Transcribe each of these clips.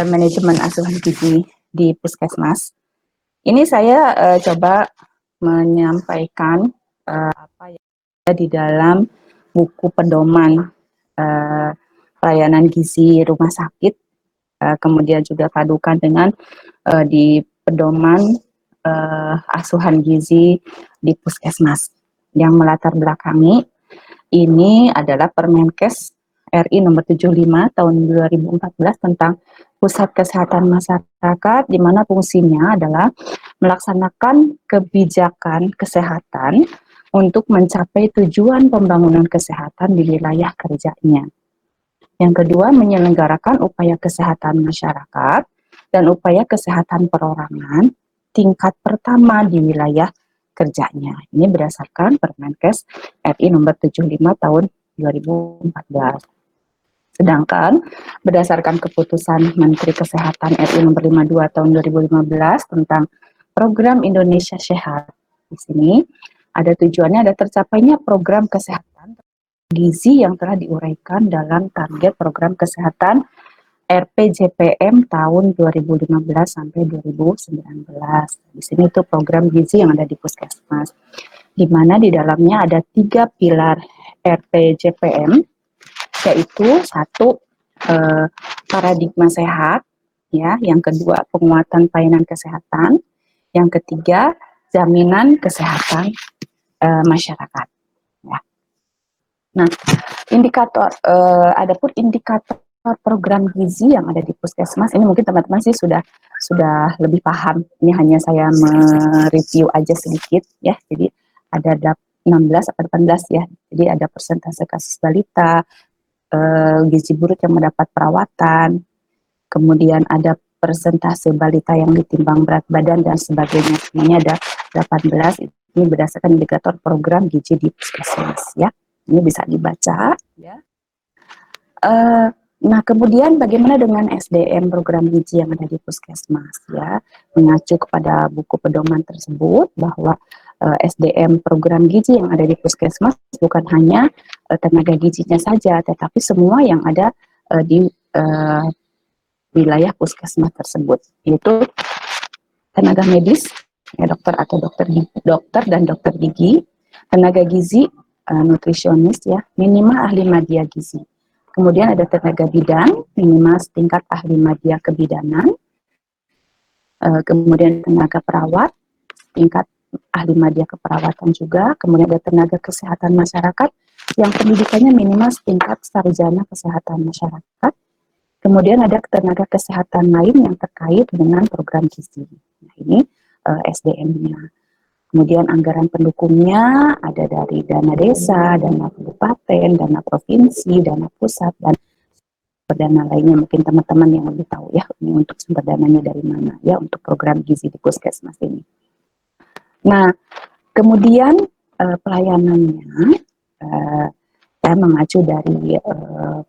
manajemen asuhan gizi di Puskesmas. Ini saya coba menyampaikan apa yang ada di dalam buku pedoman pelayanan gizi rumah sakit, kemudian juga padukan dengan di pedoman asuhan gizi di Puskesmas. Yang melatar belakangi ini adalah Permenkes RI nomor 75 tahun 2014 tentang Pusat Kesehatan Masyarakat, di mana fungsinya adalah melaksanakan kebijakan kesehatan untuk mencapai tujuan pembangunan kesehatan di wilayah kerjanya. Yang kedua, menyelenggarakan upaya kesehatan masyarakat dan upaya kesehatan perorangan tingkat pertama di wilayah kerjanya. Ini berdasarkan Permenkes RI nomor 75 tahun 2014. Sedangkan berdasarkan keputusan Menteri Kesehatan RI nomor 52 tahun 2015 tentang program Indonesia Sehat. Di sini ada tujuannya, ada tercapainya program kesehatan gizi yang telah diuraikan dalam target program kesehatan RPJPM tahun 2015 sampai 2019. Di sini itu program gizi yang ada di Puskesmas, di mana di dalamnya ada 3 pilar RPJPM, yaitu satu, paradigma sehat, ya, yang kedua penguatan pelayanan kesehatan, yang ketiga jaminan kesehatan masyarakat. Ya. Nah, adapun indikator program gizi yang ada di Puskesmas ini mungkin teman-teman sih sudah lebih paham. Ini hanya saya mereview aja sedikit ya. Jadi ada 16 atau 18 ya. Jadi ada persentase kasus balita, gizi buruk yang mendapat perawatan, kemudian ada persentase balita yang ditimbang berat badan dan sebagainya. Semuanya ada 18. Ini berdasarkan indikator program gizi di Puskesmas ya. Ini bisa dibaca ya. Nah, kemudian bagaimana dengan SDM program gizi yang ada di Puskesmas ya? Mengacu kepada buku pedoman tersebut bahwa SDM program gizi yang ada di Puskesmas bukan hanya tenaga gizinya saja, tetapi semua yang ada di wilayah Puskesmas tersebut, yaitu tenaga medis, ya, dokter atau dokter dan dokter gigi, tenaga gizi, nutrisionis ya, minimal ahli media gizi. Kemudian ada tenaga bidan, minimal setingkat ahli media kebidanan. Kemudian tenaga perawat, tingkat ahli media keperawatan juga. Kemudian ada tenaga kesehatan masyarakat yang pendidikannya minimal setingkat sarjana kesehatan masyarakat. Kemudian ada tenaga kesehatan lain yang terkait dengan program gizi. Nah, ini SDM-nya. Kemudian anggaran pendukungnya ada dari dana desa, dana kabupaten, dana provinsi, dana pusat, dan sumber dana lainnya. Mungkin teman-teman yang lebih tahu ya, ini untuk sumber dananya dari mana ya untuk program gizi di Puskesmas ini. Nah, kemudian pelayanannya saya mengacu dari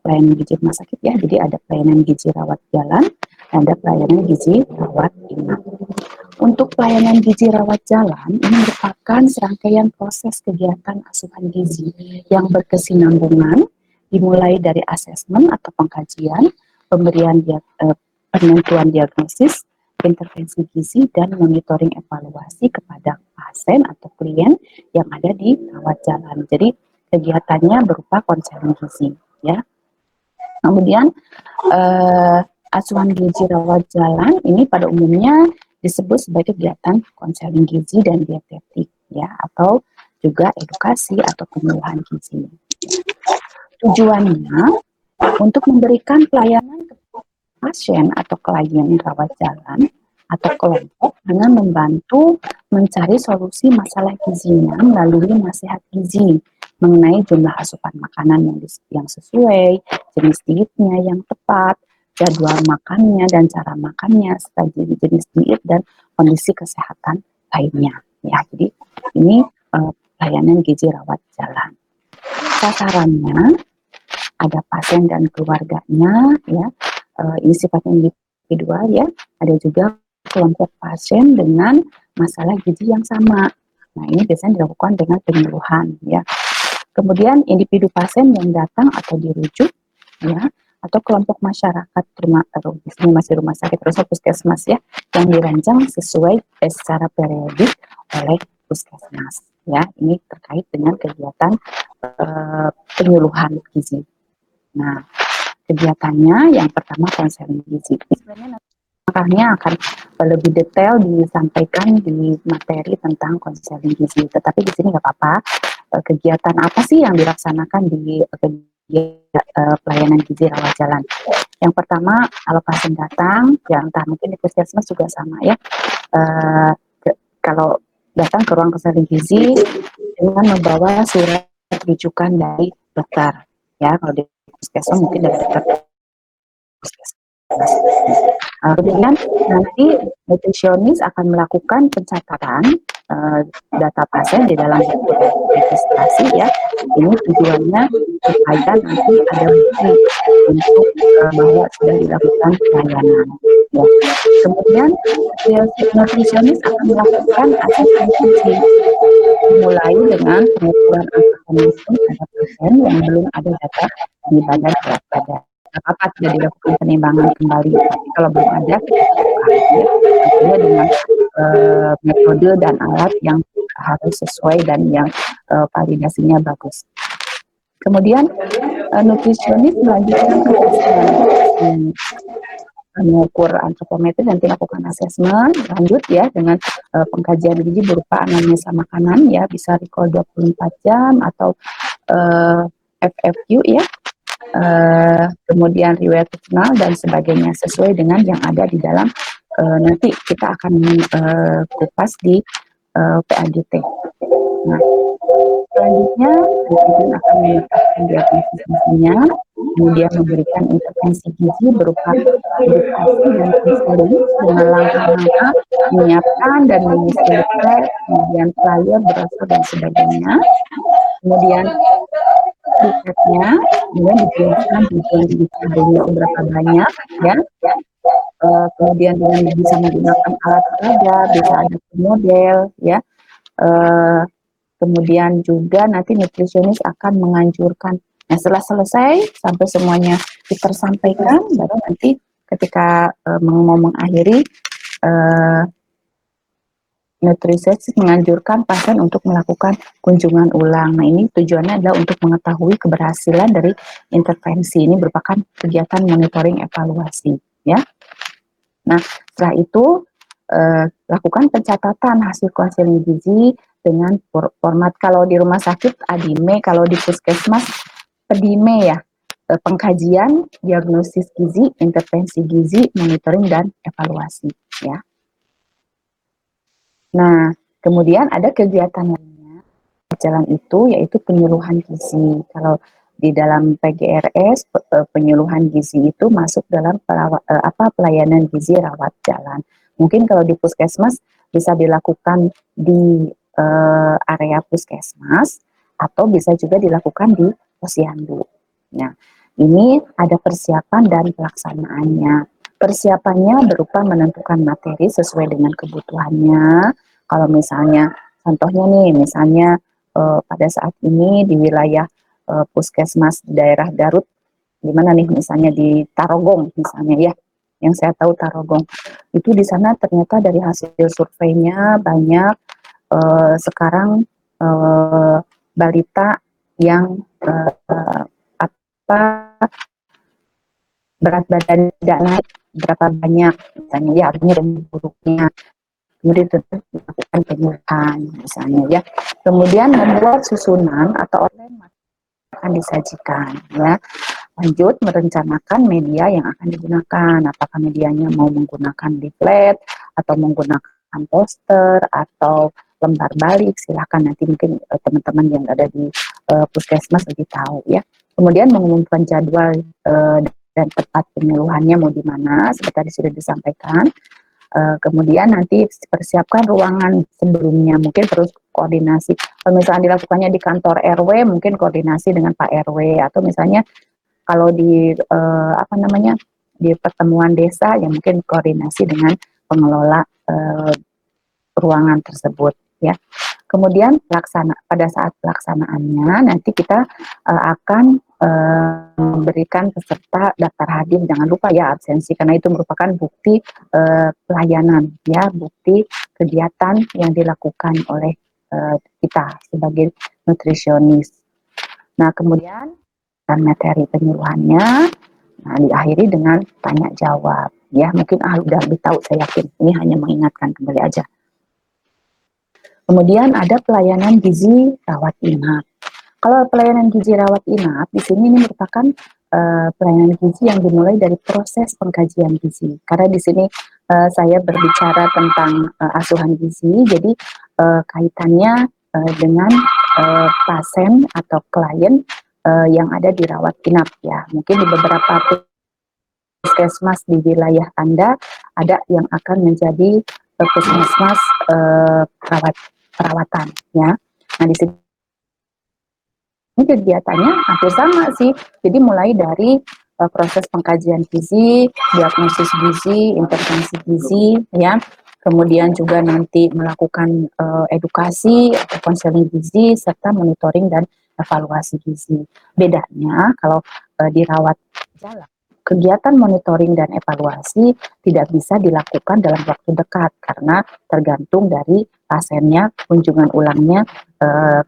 pelayanan gizi rumah sakit ya. Jadi ada pelayanan gizi rawat jalan, ada pelayanan gizi rawat inap. Untuk pelayanan gizi rawat jalan, ini merupakan serangkaian proses kegiatan asuhan gizi yang berkesinambungan, dimulai dari asesmen atau pengkajian, pemberian penentuan diagnosis, intervensi gizi, dan monitoring evaluasi kepada pasien atau klien yang ada di rawat jalan. Jadi kegiatannya berupa konseling gizi, ya. Kemudian asuhan gizi rawat jalan ini pada umumnya disebut sebagai kegiatan konseling gizi dan dietetik ya, atau juga edukasi atau penyuluhan gizi. Tujuannya untuk memberikan pelayanan kepada pasien atau klien rawat jalan atau kelompok dengan membantu mencari solusi masalah gizinya melalui nasihat gizi mengenai jumlah asupan makanan yang sesuai, jenis dietnya yang tepat, jadwal makannya dan cara makannya, serta jenis diet dan kondisi kesehatan lainnya. Ya, jadi ini pelayanan gizi rawat jalan. Sasarannya ada pasien dan keluarganya, ya. Ini sifatnya individual, ya. Ada juga kelompok pasien dengan masalah gizi yang sama. Nah, ini biasanya dilakukan dengan penyuluhan, ya. Kemudian individu pasien yang datang atau dirujuk, ya, atau kelompok masyarakat ini masih rumah sakit atau puskesmas ya, yang dirancang secara periodik oleh puskesmas ya. Ini terkait dengan kegiatan penyuluhan gizi. Nah, kegiatannya yang pertama konseling gizi. Sebenarnya makanya akan lebih detail disampaikan di materi tentang konseling gizi. Tetapi di sini nggak apa-apa. Kegiatan apa sih yang dilaksanakan di pelayanan gizi rawat jalan? Yang pertama, kalau pasien datang, yang entah mungkin di puskesmas juga sama ya. Kalau datang ke ruang konseling gizi dengan membawa surat rujukan dari dokter, ya kalau di puskesmas mungkin dari dokter puskesmas. Kemudian nanti nutrisionis akan melakukan pencatatan data pasien di dalam registrasi ya. Ini tujuannya supaya nanti ada bukti untuk bahwa sudah dilakukan pelayanan. Ya. Kemudian nutrisionis akan melakukan asesmen gizi, mulai dengan pengukuran angka kolesterol pada pasien yang belum ada data di badan berat badan. Apa tidak dilakukan penimbangan kembali, tapi kalau belum ada kita lakukan ya, tentunya dengan metode dan alat yang harus sesuai dan yang validasinya bagus. Kemudian nutrisionis melanjutkan asesmen, mengukur antropometri dan dilakukan asesmen lanjut ya dengan pengkajian gizi berupa anamnesa makanan ya, bisa recall 24 jam atau FFQ ya. Kemudian riwayat personal dan sebagainya sesuai dengan yang ada di dalam nanti kita akan kupas di PAGT. Nah, selanjutnya nutrisi akan menetapkan diagnosis gizinya, kemudian memberikan intervensi gizi berupa edukasi dan konseling dengan langkah-langkah menyiapkan dan mengisi leaflet, kemudian flyer, brosur dan sebagainya. Kemudian risetnya, kemudian dijelaskan tujuan gizi harinya berapa banyak ya. Kemudian dengan bisa menggunakan alat peraga, bisa ada model ya. Kemudian juga nanti nutrisionis akan menganjurkan. Nah, setelah selesai sampai semuanya tersampaikan, baru nanti ketika mau mengakhiri, nutrisionis menganjurkan pasien untuk melakukan kunjungan ulang. Nah, ini tujuannya adalah untuk mengetahui keberhasilan dari intervensi. Ini merupakan kegiatan monitoring evaluasi, ya. Nah, setelah itu lakukan pencatatan hasil konseling gizi dengan format, kalau di rumah sakit ADIME, kalau di puskesmas PEDIME ya, pengkajian, diagnosis gizi, intervensi gizi, monitoring dan evaluasi ya. Nah, kemudian ada kegiatan lainnya jalan itu yaitu penyuluhan gizi. Kalau di dalam PGRS penyuluhan gizi itu masuk dalam pelayanan gizi rawat jalan. Mungkin kalau di puskesmas bisa dilakukan di area puskesmas atau bisa juga dilakukan di posyandu. Nah, ini ada persiapan dan pelaksanaannya. Persiapannya berupa menentukan materi sesuai dengan kebutuhannya. Kalau misalnya, contohnya nih, misalnya pada saat ini di wilayah puskesmas di daerah Garut, di mana nih misalnya di Tarogong misalnya ya, yang saya tahu Tarogong, itu di sana ternyata dari hasil surveinya banyak sekarang balita yang berat badan tidak naik berapa banyak, misalnya ya, artinya dan buruknya. Kemudian tetap melakukan penyuluhan misalnya ya. Kemudian membuat susunan atau outline akan disajikan ya. Lanjut merencanakan media yang akan digunakan. Apakah medianya mau menggunakan leaflet atau menggunakan poster atau lembar balik, silakan nanti mungkin teman-teman yang ada di puskesmas lebih tahu ya. Kemudian mengumumkan jadwal dan tempat penyuluhannya mau di mana, seperti tadi sudah disampaikan. Kemudian nanti persiapkan ruangan sebelumnya, mungkin terus koordinasi. Kalau misalnya dilakukannya di kantor RW, mungkin koordinasi dengan Pak RW, atau misalnya kalau di di pertemuan desa, ya mungkin koordinasi dengan pengelola ruangan tersebut, ya. Kemudian pada saat pelaksanaannya nanti kita akan memberikan peserta daftar hadir. Jangan lupa ya absensi, karena itu merupakan bukti pelayanan, ya, bukti kegiatan yang dilakukan oleh kita sebagai nutrisionis. Nah, kemudian materi penyuluhannya, nah, diakhiri dengan tanya jawab. Ya, mungkin udah lebih tahu, saya yakin. Ini hanya mengingatkan kembali aja. Kemudian ada pelayanan gizi rawat inap. Kalau pelayanan gizi rawat inap di sini ini merupakan pelayanan gizi yang dimulai dari proses pengkajian gizi. Karena di sini saya berbicara tentang asuhan gizi, jadi kaitannya dengan pasien atau klien yang ada di rawat inap, ya. Mungkin di beberapa puskesmas di wilayah Anda ada yang akan menjadi puskesmas perawatan, ya. Nah, di sini kegiatannya hampir sama sih. Jadi mulai dari proses pengkajian gizi, diagnosis gizi, intervensi gizi, ya. Kemudian juga nanti melakukan edukasi atau konseling gizi serta monitoring dan evaluasi gizi. Bedanya kalau dirawat jalan, kegiatan monitoring dan evaluasi tidak bisa dilakukan dalam waktu dekat karena tergantung dari pasiennya, kunjungan ulangnya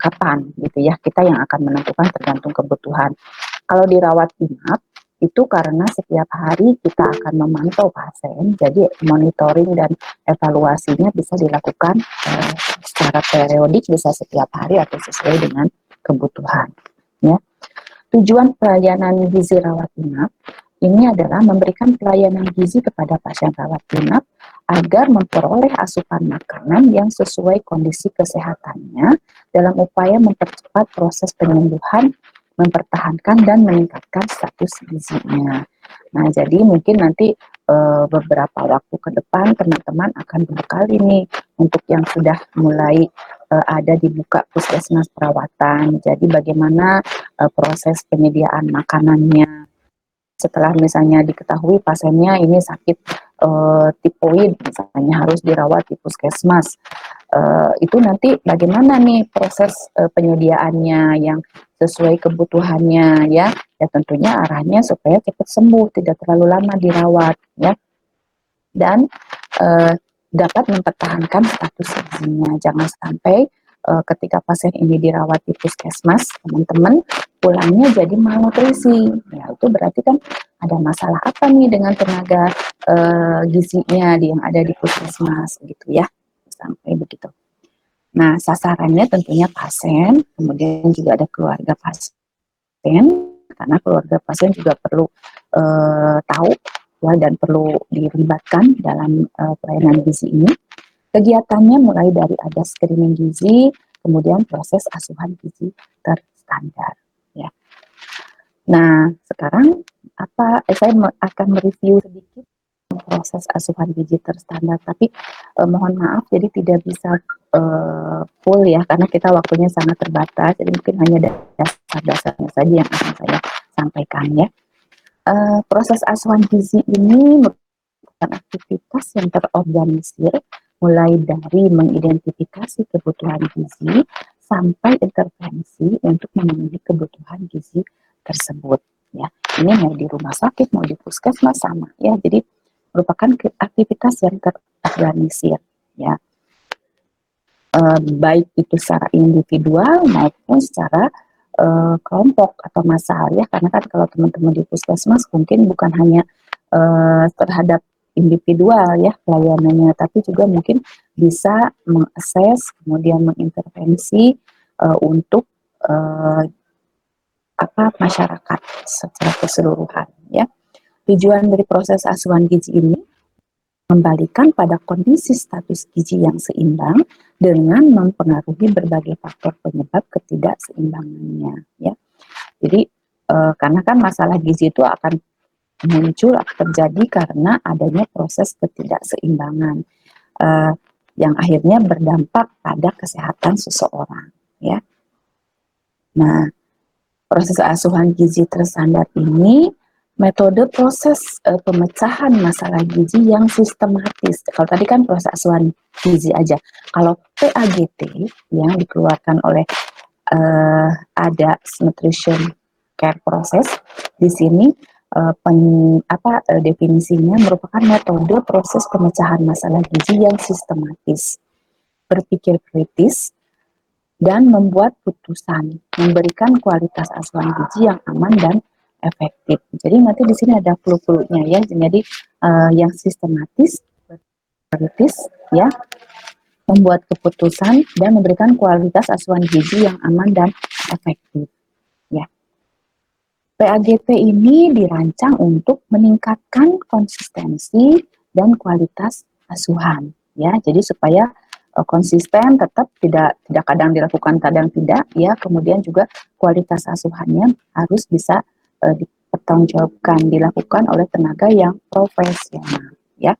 kapan gitu ya. Kita yang akan menentukan tergantung kebutuhan. Kalau dirawat inap itu karena setiap hari kita akan memantau pasien, jadi monitoring dan evaluasinya bisa dilakukan secara periodik, bisa setiap hari atau sesuai dengan kebutuhan, ya. Tujuan pelayanan gizi rawat inap ini adalah memberikan pelayanan gizi kepada pasien rawat inap agar memperoleh asupan makanan yang sesuai kondisi kesehatannya dalam upaya mempercepat proses penyembuhan, mempertahankan dan meningkatkan status gizinya. Nah, jadi mungkin nanti beberapa waktu ke depan teman-teman akan berbekali nih untuk yang sudah mulai ada dibuka puskesmas perawatan. Jadi bagaimana proses penyediaan makanannya. Setelah misalnya diketahui pasiennya ini sakit tipoid, misalnya harus dirawat di puskesmas, itu nanti bagaimana nih proses penyediaannya yang sesuai kebutuhannya, ya. Ya tentunya arahnya supaya cepat sembuh, tidak terlalu lama dirawat, ya. Dan dapat mempertahankan status gizinya. Jangan sampai ketika pasien ini dirawat di puskesmas, teman-teman pulangnya jadi malnutrisi. Ya, itu berarti kan ada masalah apa nih dengan tenaga gizinya yang ada di puskesmas, gitu ya. Sampai begitu. Nah, sasarannya tentunya pasien, kemudian juga ada keluarga pasien, karena keluarga pasien juga perlu tahu, ya, dan perlu dilibatkan dalam pelayanan gizi ini. Kegiatannya mulai dari ada screening gizi, kemudian proses asuhan gizi terstandar, ya. Nah, sekarang saya akan mereview sedikit proses asuhan gizi terstandar, tapi mohon maaf jadi tidak bisa full ya, karena kita waktunya sangat terbatas, jadi mungkin hanya dasar-dasarnya saja yang akan saya sampaikan, ya. Proses asuhan gizi ini merupakan aktivitas yang terorganisir mulai dari mengidentifikasi kebutuhan gizi sampai intervensi untuk memenuhi kebutuhan gizi tersebut, ya. Ini mau di rumah sakit, mau di puskesmas sama, ya. Jadi merupakan aktivitas yang terorganisir, ya. Baik itu secara individual maupun secara kelompok atau massal, ya. Karena kan kalau teman-teman di puskesmas mungkin bukan hanya terhadap individual, ya, pelayanannya, tapi juga mungkin bisa mengakses kemudian mengintervensi untuk masyarakat secara keseluruhan, ya. Tujuan dari proses asuhan gizi ini kembalikan pada kondisi status gizi yang seimbang dengan mempengaruhi berbagai faktor penyebab ketidakseimbangannya, ya. Jadi karena kan masalah gizi itu akan muncul terjadi karena adanya proses ketidakseimbangan yang akhirnya berdampak pada kesehatan seseorang, ya. Nah, proses asuhan gizi terstandar ini Metode proses pemecahan masalah gizi yang sistematis. Kalau tadi kan proses asuhan gizi aja. Kalau PAGT yang dikeluarkan oleh ADA Nutrition Care Process, di sini definisinya merupakan metode proses pemecahan masalah gizi yang sistematis, berpikir kritis, dan membuat putusan, memberikan kualitas asuhan gizi yang aman dan efektif. Jadi nanti di sini ada clue-cluenya ya. Jadi yang sistematis, kritis, ya, membuat keputusan dan memberikan kualitas asuhan gizi yang aman dan efektif. Ya, PAGP ini dirancang untuk meningkatkan konsistensi dan kualitas asuhan. Ya, jadi supaya konsisten, tetap tidak kadang dilakukan kadang tidak, ya. Kemudian juga kualitas asuhannya harus bisa dipertanggungjawabkan, dilakukan oleh tenaga yang profesional, ya.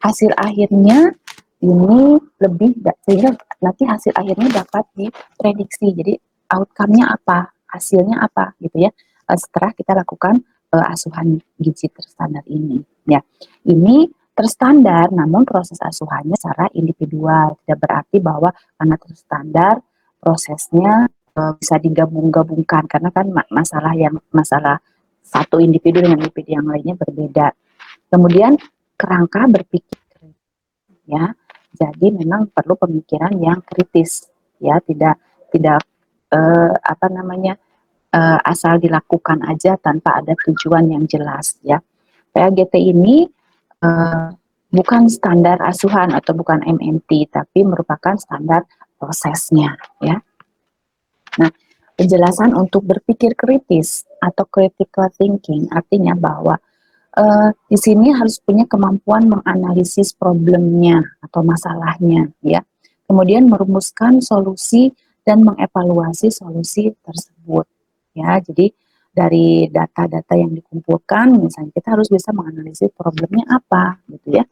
Hasil akhirnya ini lebih, sehingga nanti hasil akhirnya dapat diprediksi. Jadi outcome-nya apa, hasilnya apa gitu ya, setelah kita lakukan asuhan gizi terstandar ini. Ya, ini terstandar, namun proses asuhannya secara individual. Tidak berarti bahwa karena terstandar prosesnya bisa digabung-gabungkan, karena kan masalah satu individu dengan individu yang lainnya berbeda. Kemudian kerangka berpikir, ya, jadi memang perlu pemikiran yang kritis, ya, tidak asal dilakukan aja tanpa ada tujuan yang jelas, ya. PAGT ini bukan standar asuhan atau bukan MNT, tapi merupakan standar prosesnya, ya. Nah, penjelasan untuk berpikir kritis atau critical thinking artinya bahwa di sini harus punya kemampuan menganalisis problemnya atau masalahnya, ya. Kemudian merumuskan solusi dan mengevaluasi solusi tersebut, ya. Jadi dari data-data yang dikumpulkan, misalnya kita harus bisa menganalisis problemnya apa, gitu ya.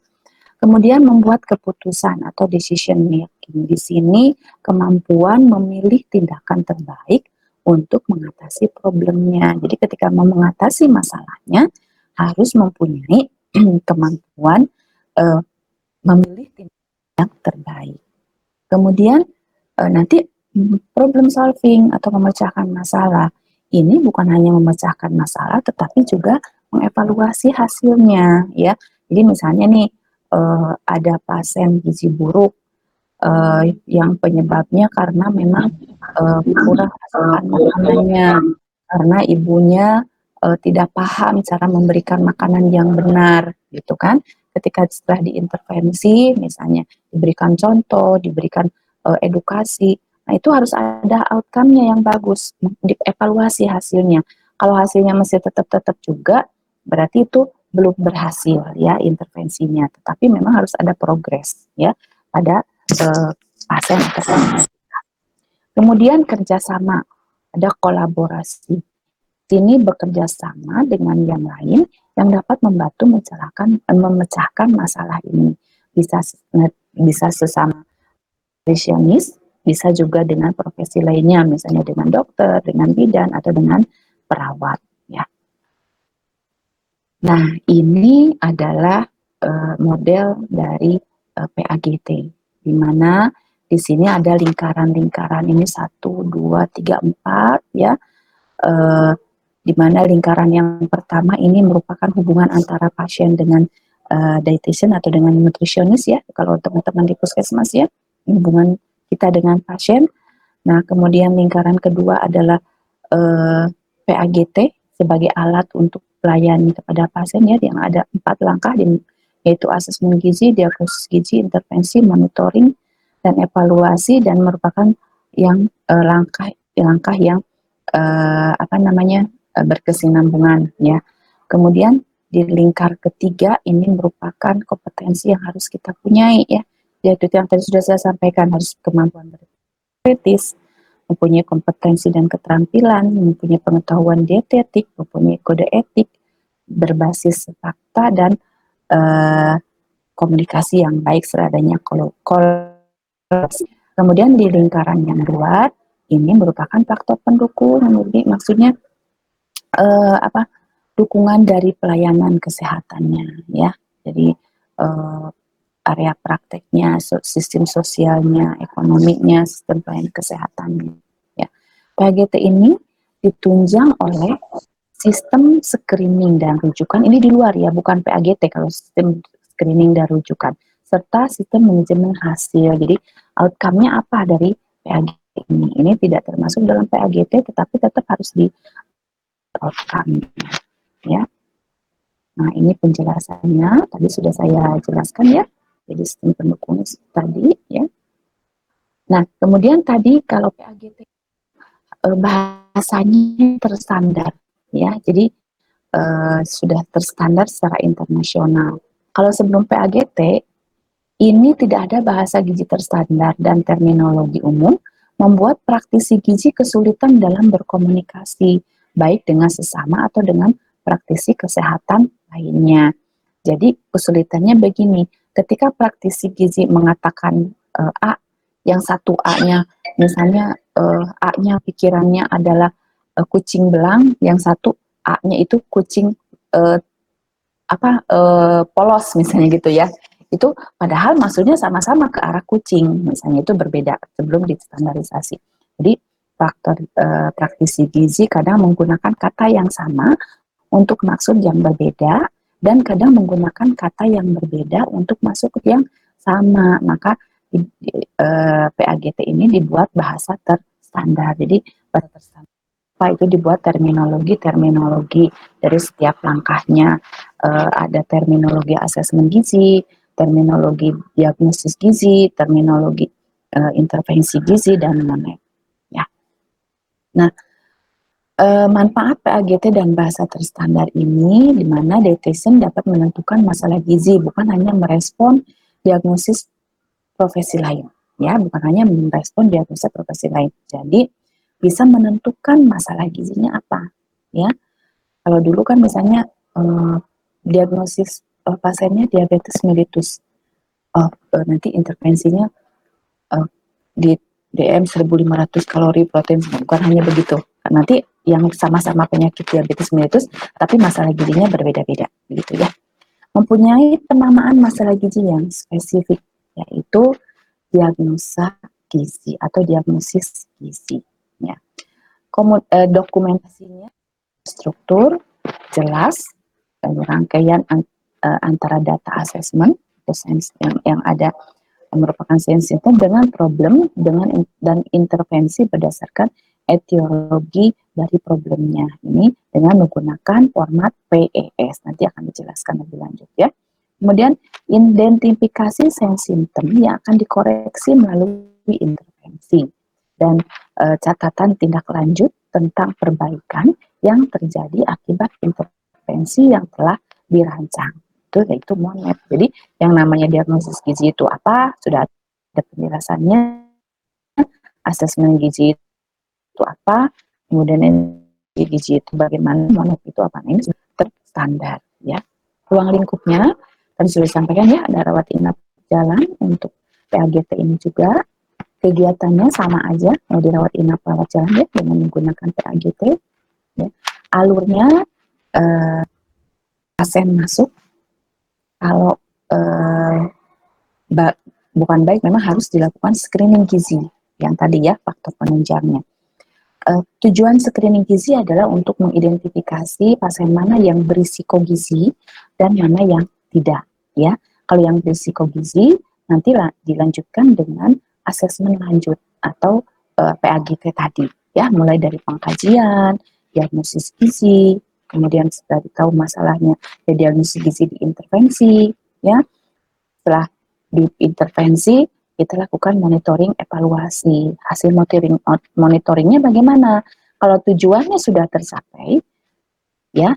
Kemudian membuat keputusan atau decision making. Di sini kemampuan memilih tindakan terbaik untuk mengatasi problemnya. Jadi ketika mau mengatasi masalahnya harus mempunyai kemampuan memilih tindakan yang terbaik. Kemudian nanti problem solving atau memecahkan masalah. Ini bukan hanya memecahkan masalah, tetapi juga mengevaluasi hasilnya, ya. Jadi misalnya nih ada pasien gizi buruk yang penyebabnya karena memang kurang asupan makanannya, karena ibunya tidak paham cara memberikan makanan yang benar, gitu kan. Ketika setelah diintervensi, misalnya diberikan contoh, diberikan edukasi, nah itu harus ada outcome-nya yang bagus, dievaluasi hasilnya. Kalau hasilnya masih tetap juga, berarti itu belum berhasil ya intervensinya, tetapi memang harus ada progres ya pada pasien atau pasien. Kemudian kerjasama, ada kolaborasi. Sini bekerja sama dengan yang lain yang dapat membantu memecahkan masalah ini. Bisa sesama spesialis, bisa juga dengan profesi lainnya, misalnya dengan dokter, dengan bidan, atau dengan perawat. Ya. Nah, ini adalah model dari PAGT, di mana di sini ada lingkaran-lingkaran ini 1, 2, 3, 4, ya. Di mana lingkaran yang pertama ini merupakan hubungan antara pasien dengan dietitian atau dengan nutrisionis ya, kalau teman-teman di puskesmas ya, hubungan kita dengan pasien. Nah, kemudian lingkaran kedua adalah PAGT sebagai alat untuk pelayanan kepada pasien ya, yang ada 4 langkah, yaitu asesmen gizi, diagnosis gizi, intervensi, monitoring, dan evaluasi, dan merupakan yang langkah yang berkesinambungan ya. Kemudian di lingkar ketiga ini merupakan kompetensi yang harus kita punyai ya. Yaitu yang tadi sudah saya sampaikan, harus kemampuan kritis, mempunyai kompetensi dan keterampilan, mempunyai pengetahuan dietetik, mempunyai kode etik berbasis fakta, dan komunikasi yang baik seadanya kolaborasi. Kemudian di lingkaran yang luar ini merupakan faktor pendukung, maksudnya apa dukungan dari pelayanan kesehatannya ya. Jadi area prakteknya, sistem sosialnya, ekonominya, sistem pelayanan kesehatannya. Ya. PHGT ini ditunjang oleh sistem screening dan rujukan. Ini di luar ya, bukan PAGT kalau sistem screening dan rujukan. Serta sistem manajemen hasil. Jadi outcome-nya apa dari PAGT ini? Ini tidak termasuk dalam PAGT, tetapi tetap harus di outcome ya. Nah, ini penjelasannya. Tadi sudah saya jelaskan ya. Jadi sistem pendukung tadi ya. Nah, kemudian tadi kalau PAGT bahasanya terstandar ya. Jadi sudah terstandar secara internasional. Kalau sebelum PAGT ini tidak ada bahasa gizi terstandar dan terminologi umum, membuat praktisi gizi kesulitan dalam berkomunikasi, baik dengan sesama atau dengan praktisi kesehatan lainnya. Jadi kesulitannya begini, ketika praktisi gizi mengatakan A, yang satu A-nya, misalnya A-nya pikirannya adalah kucing belang, yang satu A-nya itu kucing uh, polos misalnya gitu ya. Itu padahal maksudnya sama-sama ke arah kucing, misalnya itu berbeda sebelum distandarisasi. Jadi praktisi gizi kadang menggunakan kata yang sama untuk maksud yang berbeda dan kadang menggunakan kata yang berbeda untuk masuk ke yang sama. Maka PAGT ini dibuat bahasa terstandar. Jadi bahasa terstandar itu dibuat terminologi dari setiap langkahnya. Ada terminologi asesmen gizi, terminologi diagnosis gizi, terminologi intervensi gizi, dan lain-lain. Ya. Nah, manfaat PAGT dan bahasa terstandar ini di mana dietitian dapat menentukan masalah gizi, bukan hanya merespon diagnosis profesi lain. Ya, bukan hanya merespon diagnosis profesi lain. Jadi, bisa menentukan masalah gizinya apa. Ya, kalau dulu kan misalnya diagnosis pasiennya diabetes mellitus, nanti intervensinya di DM 1.500 kalori protein, bukan hanya begitu. Nanti yang sama-sama penyakit diabetes mellitus, tapi masalah gizinya berbeda-beda, gitu ya. Mempunyai penamaan masalah gizi yang spesifik, yaitu diagnosa gizi atau diagnosis gizi. Ya. Dokumentasinya struktur, jelas, rangkaian antara data assessment, yang ada merupakan sains itu dengan problem dan intervensi berdasarkan etiologi dari problemnya ini dengan menggunakan format PES. Nanti akan dijelaskan lebih lanjut ya. Kemudian identifikasi simptom yang akan dikoreksi melalui intervensi dan catatan tindak lanjut tentang perbaikan yang terjadi akibat intervensi yang telah dirancang. Itu yaitu MONET. Jadi yang namanya diagnosis gizi itu apa? Sudah ada penjelasannya. Asesmen gizi itu apa? Kemudian gizi itu bagaimana? MONET itu apa? Nah, ini sudah terstandar ya. Ruang lingkupnya tadi sudah disampaikan ya, ada rawat inap jalan untuk PAGT ini juga. Kegiatannya sama aja, mau dirawat inap rawat jalan ya dengan menggunakan PAGT. Ya. Alurnya pasien masuk, kalau bukan baik memang harus dilakukan screening gizi yang tadi ya, faktor penunjangnya. Tujuan screening gizi adalah untuk mengidentifikasi pasien mana yang berisiko gizi dan mana yang tidak ya. Kalau yang berisiko gizi nanti dilanjutkan dengan asesmen lanjut atau PAGT tadi ya, mulai dari pengkajian, diagnosis gizi, kemudian setelah tahu masalahnya diagnosis gizi, diintervensi ya. Setelah diintervensi kita lakukan monitoring evaluasi. Hasil monitoringnya bagaimana? Kalau tujuannya sudah tercapai, ya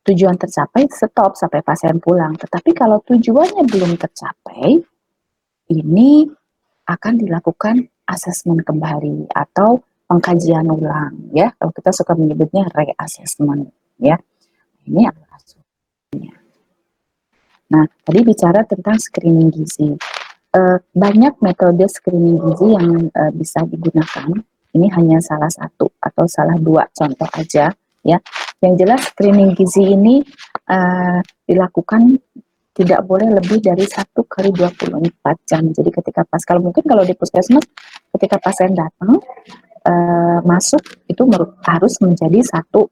tujuan tercapai, stop sampai pasien pulang. Tetapi kalau tujuannya belum tercapai, ini akan dilakukan asesmen kembali atau pengkajian ulang. Ya, kalau kita suka menyebutnya reassessment. Ya, ini adalah hasilnya. Nah, tadi bicara tentang screening gizi. Banyak metode screening gizi yang bisa digunakan. Ini hanya salah satu atau salah dua contoh aja ya. Yang jelas screening gizi ini dilakukan tidak boleh lebih dari 1 kali 24 jam. Jadi ketika kalau mungkin kalau di puskesmas ketika pasien datang masuk itu harus menjadi satu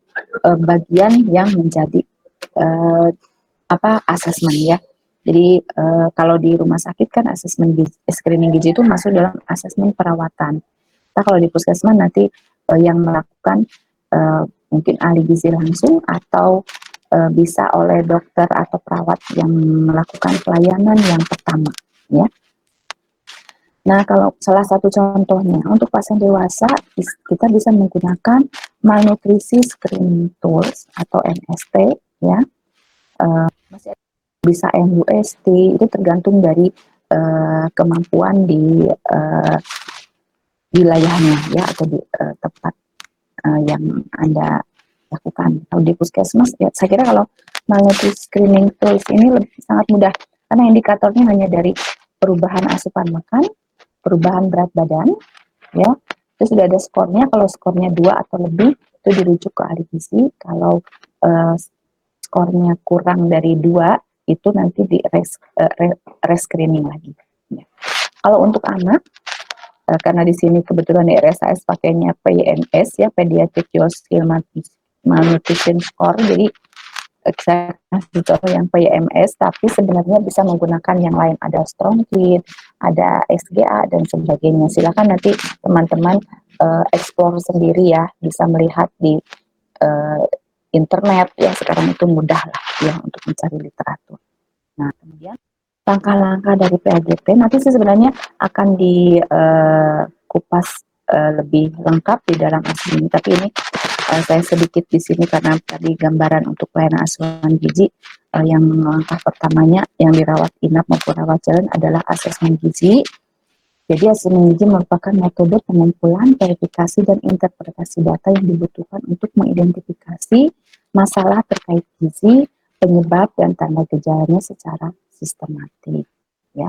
bagian yang menjadi asesmen ya. Jadi kalau di rumah sakit kan asesmen screening gizi itu masuk dalam asesmen perawatan. Nah, kalau di puskesmas nanti yang melakukan mungkin ahli gizi langsung atau bisa oleh dokter atau perawat yang melakukan pelayanan yang pertama ya. Nah, kalau salah satu contohnya untuk pasien dewasa kita bisa menggunakan malnutrisi screening tools atau MST ya. Masih bisa MUST itu tergantung dari kemampuan di wilayahnya ya atau di tempat yang Anda lakukan. Kalau di puskesmas ya saya kira kalau malnutrisi screening tools ini sangat mudah karena indikatornya hanya dari perubahan asupan makan, perubahan berat badan, ya. Terus sudah ada skornya. Kalau skornya 2 atau lebih itu dirujuk ke ahli gizi. Kalau skornya kurang dari 2 itu nanti di rescreening lagi. Ya. Kalau untuk anak karena di sini kebetulan di RSAS pakainya PYMS ya, Pediatric Youth Skill Malnutrition Score. Jadi saya kasih contoh yang PYMS, tapi sebenarnya bisa menggunakan yang lain. Ada StrongKid, ada SGA, dan sebagainya. Silakan nanti teman-teman explore sendiri ya, bisa melihat di internet ya, sekarang itu mudah lah ya untuk mencari literatur. Nah, kemudian langkah-langkah dari PAGP nanti sih sebenarnya akan dikupas lebih lengkap di dalam asli ini, tapi ini saya sedikit di sini karena tadi gambaran untuk pelayanan asuhan gizi yang langkah pertamanya yang dirawat inap maupun rawat jalan adalah asesmen gizi. Jadi asesmen gizi merupakan metode pengumpulan, verifikasi, dan interpretasi data yang dibutuhkan untuk mengidentifikasi masalah terkait gizi, penyebab, dan tanda gejalanya secara sistematik. Ya.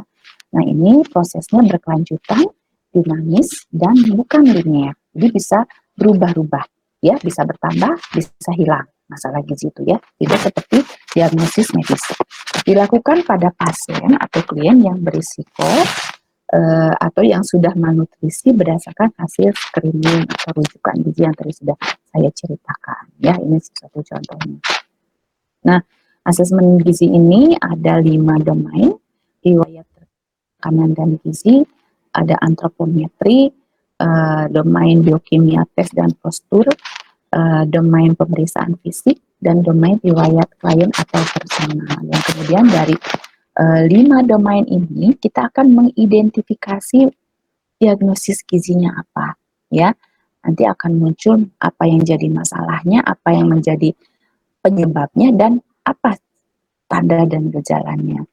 Nah ini prosesnya berkelanjutan, dinamis, dan bukan linear. Jadi bisa berubah-ubah, ya bisa bertambah, bisa hilang masalah gizi itu ya. Tidak seperti diagnosis medis. Dilakukan pada pasien atau klien yang berisiko atau yang sudah malnutrisi berdasarkan hasil screening atau rujukan gizi yang tadi sudah saya ceritakan. Ya, ini satu contohnya. Nah, asesmen gizi ini ada 5 domain, riwayat tekanan dan gizi, ada antropometri, domain biokimia tes dan postur, domain pemeriksaan fisik, dan domain riwayat klien atau personal. Yang kemudian dari 5 domain ini kita akan mengidentifikasi diagnosis gizinya apa, ya. Nanti akan muncul apa yang jadi masalahnya, apa yang menjadi penyebabnya, dan apa tanda dan gejalanya.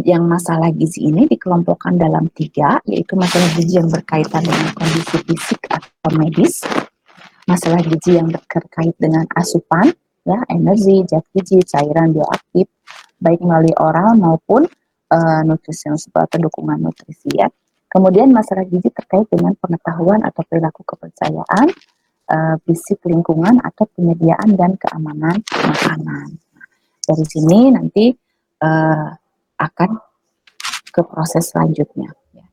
Yang masalah gizi ini dikelompokkan dalam 3, yaitu masalah gizi yang berkaitan dengan kondisi fisik atau medis, masalah gizi yang terkait dengan asupan, ya, energi, zat gizi, cairan bioaktif, baik melalui oral maupun nutrisional atau dukungan nutrisi ya. Kemudian masalah gizi terkait dengan pengetahuan atau perilaku kepercayaan, fisik lingkungan atau penyediaan dan keamanan makanan. Dari sini nanti akan ke proses selanjutnya. Ya.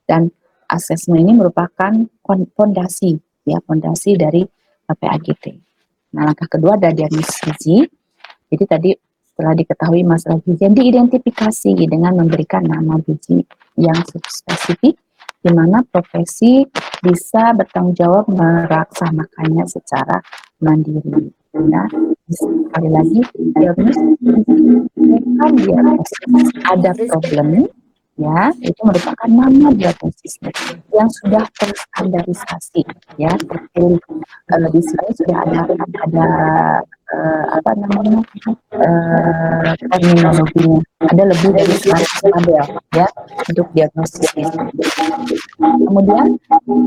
Dan asesmen ini merupakan fondasi ya, fondasi dari PAGT. Nah, langkah kedua ada diagnosis gizi. Jadi tadi setelah diketahui masalah gizi yang diidentifikasi dengan memberikan nama gizi yang spesifik, di mana profesi bisa bertanggung jawab melaksanakannya secara mandiri. Nah, sekali lagi, diagnosis bukan diagnosis ada problem, ya, itu merupakan nama diagnosisnya yang sudah terstandarisasi, ya, terpilih. Di sini sudah ada apa namanya terminologinya. Ada lebih dari 100 label ya untuk diagnosis gizi. Kemudian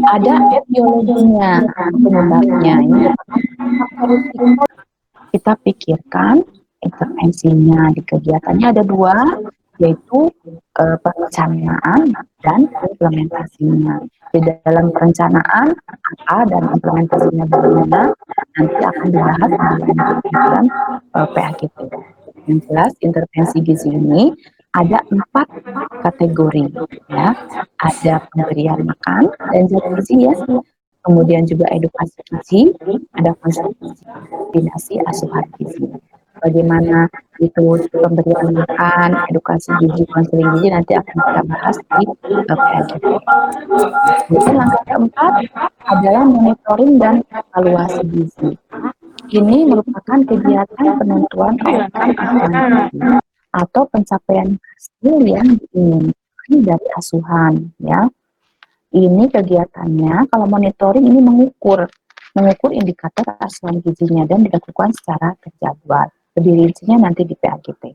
ada etiologinya, penyebabnya. Ini merupakan faktor risiko. Kita pikirkan intervensinya di kegiatannya ada 2, yaitu perencanaan dan implementasinya. Di dalam perencanaan apa dan implementasinya bagaimana nanti akan dibahas dalam PAGP. Yang jelas intervensi gizi ini ada 4 kategori ya. Ada pemberian makan dan zat gizi ya. Kemudian juga edukasi gizi, ada kombinasi asuhan gizi. Bagaimana itu pemberian makan, edukasi gizi, konseling gizi nanti akan kita bahas di PAGP. Kemudian langkah keempat adalah monitoring dan evaluasi gizi. Ini merupakan kegiatan penentuan outcome asuhan gizi atau pencapaian hasil yang diinginkan dari asuhan ya. Ini kegiatannya kalau monitoring ini mengukur indikator asuhan gizinya dan dilakukan secara terjadwal. Lebih rincinya nanti di PAGP.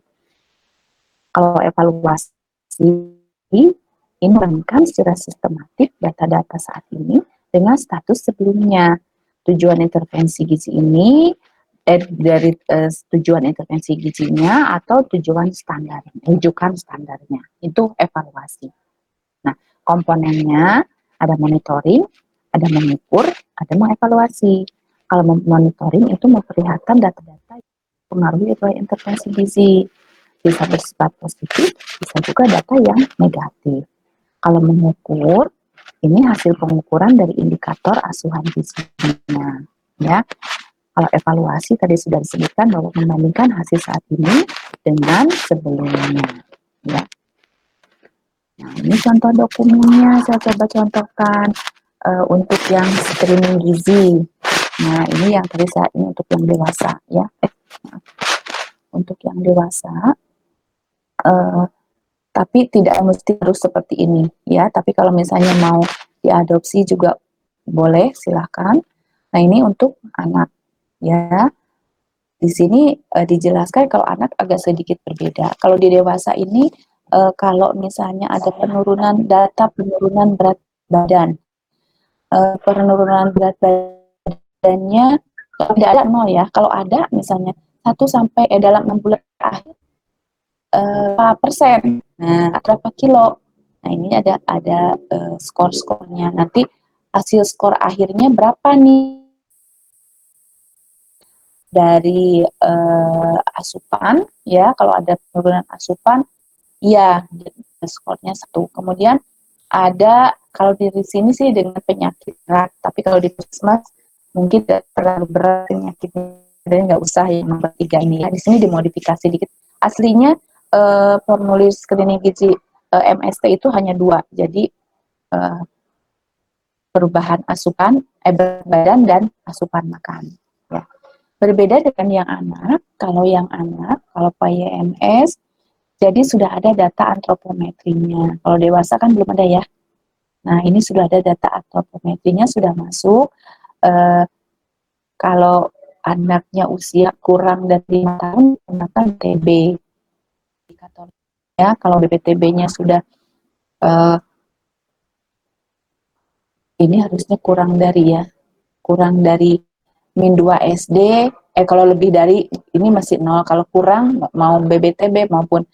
Kalau evaluasi ini membandingkan secara sistematik data-data saat ini dengan status sebelumnya. Tujuan intervensi gizi ini dari tujuan intervensi gizinya atau tujuan standar, rujukan standarnya. Itu evaluasi. Nah, komponennya ada monitoring, ada mengukur, ada mengevaluasi. Kalau monitoring itu memperlihatkan data-data yang mempengaruhi intervensi gizi. Bisa bersifat positif, bisa juga data yang negatif. Kalau mengukur, ini hasil pengukuran dari indikator asuhan gizinya. Ya, kalau evaluasi tadi sudah disebutkan bahwa membandingkan hasil saat ini dengan sebelumnya. Ya. Nah, ini contoh dokumennya saya coba contohkan untuk yang screening gizi. Nah, ini yang tadi saya ini untuk yang dewasa ya. Untuk yang dewasa, tapi tidak mesti harus seperti ini ya. Tapi kalau misalnya mau diadopsi juga boleh, silahkan. Nah, ini untuk anak ya. Di sini dijelaskan kalau anak agak sedikit berbeda. Kalau di dewasa ini kalau misalnya ada penurunan berat badan, penurunan berat badannya kalau tidak ada nol ya. Kalau ada misalnya 1 sampai dalam 6 bulan terakhir berapa persen, nah berapa kilo. Nah ini ada skor-skornya. Nanti hasil skor akhirnya berapa nih dari asupan ya. Kalau ada penurunan asupan ya skornya 1. Kemudian ada kalau di sini sih dengan penyakit berat, tapi kalau di puskesmas mungkin tidak terlalu berat penyakitnya, jadi nggak usah yang nomor 3 ini. Nah, di sini dimodifikasi dikit. Aslinya formulir screening gizi MST itu hanya 2, jadi perubahan asupan berat badan dan asupan makan. Ya. Berbeda dengan yang anak, kalau PYMS, jadi sudah ada data antropometrinya. Kalau dewasa kan belum ada ya. Nah, ini sudah ada data antropometrinya sudah masuk. Kalau anaknya usia kurang dari 5 tahun, menggunakan TB. Ya, kalau BPTB-nya sudah ini harusnya kurang dari min 2 SD. Kalau lebih dari ini masih 0. Kalau kurang mau BBTB maupun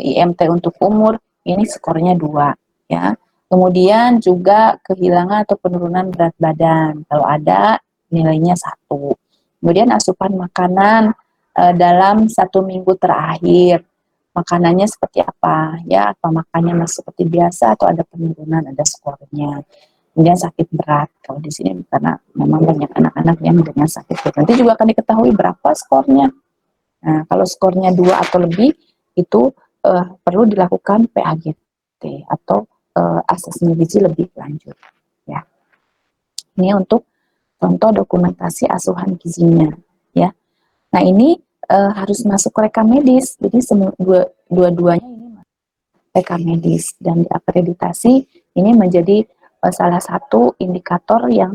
IMT untuk umur, ini skornya 2 ya. Kemudian juga kehilangan atau penurunan berat badan. Kalau ada nilainya 1. Kemudian asupan makanan dalam 1 minggu terakhir. Makanannya seperti apa ya, atau makannya masih seperti biasa atau ada penurunan, ada skornya. Kemudian sakit berat. Kalau di sini karena memang banyak anak-anak yang dengan sakit berat. Nanti juga akan diketahui berapa skornya. Nah, kalau skornya 2 atau lebih itu perlu dilakukan PAGT atau asesmen gizi lebih lanjut ya. Ini untuk contoh dokumentasi asuhan gizinya ya. Nah, ini harus masuk rekam medis. Jadi dua-duanya ini rekam medis dan diakreditasi ini menjadi salah satu indikator yang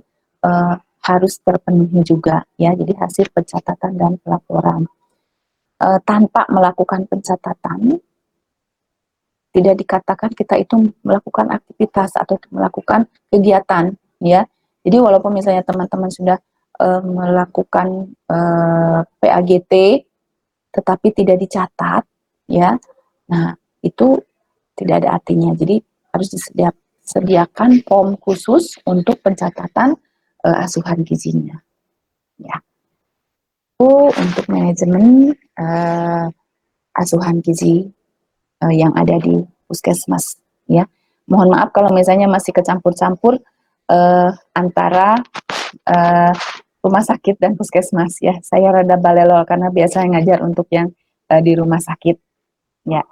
harus terpenuhi juga ya. Jadi hasil pencatatan dan pelaporan. Tanpa melakukan pencatatan tidak dikatakan kita itu melakukan aktivitas atau melakukan kegiatan ya. Jadi walaupun misalnya teman-teman sudah melakukan PAGT tetapi tidak dicatat ya. Nah, itu tidak ada artinya. Jadi harus sediakan form khusus untuk pencatatan asuhan gizinya. Ya, itu untuk manajemen asuhan gizi yang ada di puskesmas. Ya, mohon maaf kalau misalnya masih kecampur-campur antara rumah sakit dan puskesmas. Ya, saya rada balelo karena biasa ngajar untuk yang di rumah sakit. Ya.